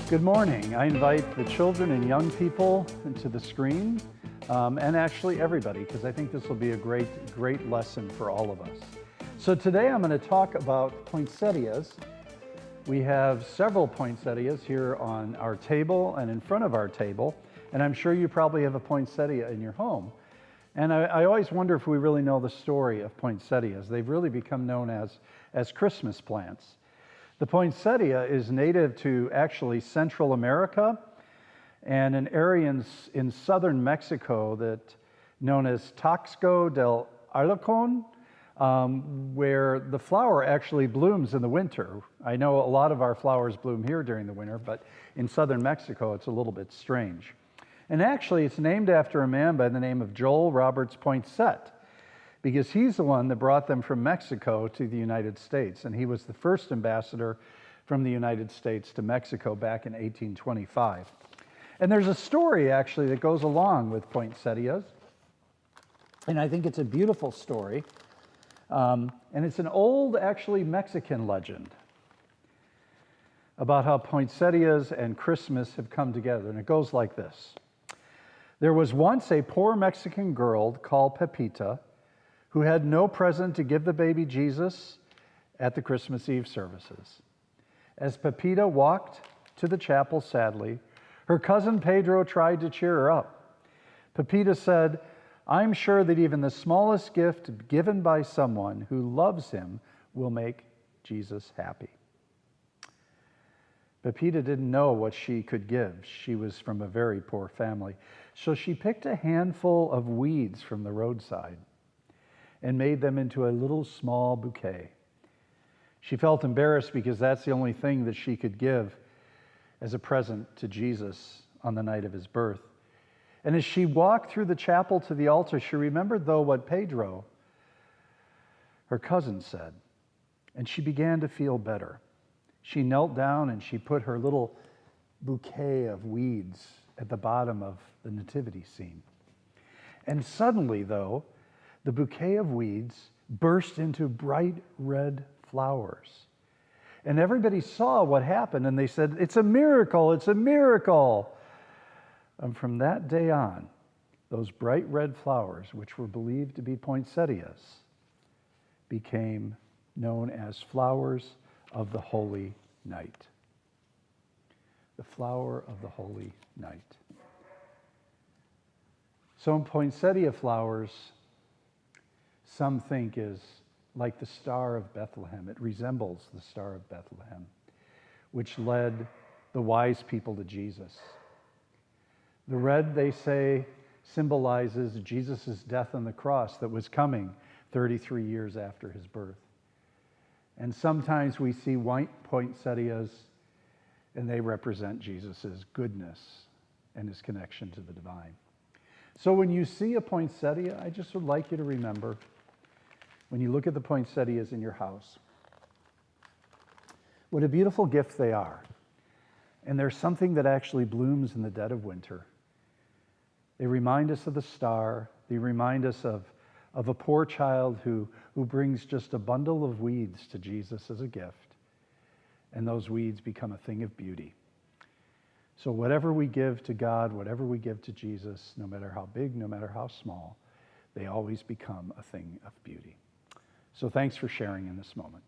Good morning. I invite the children and young people into the screen, and actually everybody, because I think this will be a great lesson for all of us. So today I'm going to talk about poinsettias. We have several poinsettias here on our table and in front of our table, and I'm sure you probably have a poinsettia in your home. And I always wonder if we really know the story of poinsettias. They've really become known as Christmas plants. The poinsettia is native to actually Central America and an area in southern Mexico that known as Taxco del Alarcón, where the flower actually blooms in the winter. I know a lot of our flowers bloom here during the winter, but in southern Mexico it's a little bit strange. And actually it's named after a man by the name of Joel Roberts Poinsett, because he's the one that brought them from Mexico to the United States, and he was the first ambassador from the United States to Mexico back in 1825. And there's a story actually that goes along with poinsettias, and I think it's a beautiful story, and it's an old, actually Mexican legend about how poinsettias and Christmas have come together, and it goes like this. There was once a poor Mexican girl called Pepita, who had no present to give the baby Jesus at the Christmas Eve services. As Pepita walked to the chapel sadly, her cousin Pedro tried to cheer her up. Pepita said, "I'm sure that even the smallest gift given by someone who loves him will make Jesus happy." Pepita didn't know what she could give. She was from a very poor family. So she picked a handful of weeds from the roadside and made them into a little small bouquet. She felt embarrassed because that's the only thing that she could give as a present to Jesus on the night of his birth. And as she walked through the chapel to the altar, she remembered, though, what Pedro, her cousin, said, and she began to feel better. She knelt down and she put her little bouquet of weeds at the bottom of the nativity scene. And suddenly, though, the bouquet of weeds burst into bright red flowers. And everybody saw what happened and they said, "It's a miracle, it's a miracle." And from that day on, those bright red flowers, which were believed to be poinsettias, became known as flowers of the Holy Night. The flower of the Holy Night. So poinsettia flowers, some think, is like the Star of Bethlehem. It resembles the Star of Bethlehem, which led the wise people to Jesus. The red, they say, symbolizes Jesus' death on the cross that was coming 33 years after his birth. And sometimes we see white poinsettias, and they represent Jesus' goodness and his connection to the divine. So when you see a poinsettia, I just would like you to remember, when you look at the poinsettias in your house, what a beautiful gift they are. And they're something that actually blooms in the dead of winter. They remind us of the star. They remind us of a poor child who brings just a bundle of weeds to Jesus as a gift. And those weeds become a thing of beauty. So whatever we give to God, whatever we give to Jesus, no matter how big, no matter how small, they always become a thing of beauty. So thanks for sharing in this moment.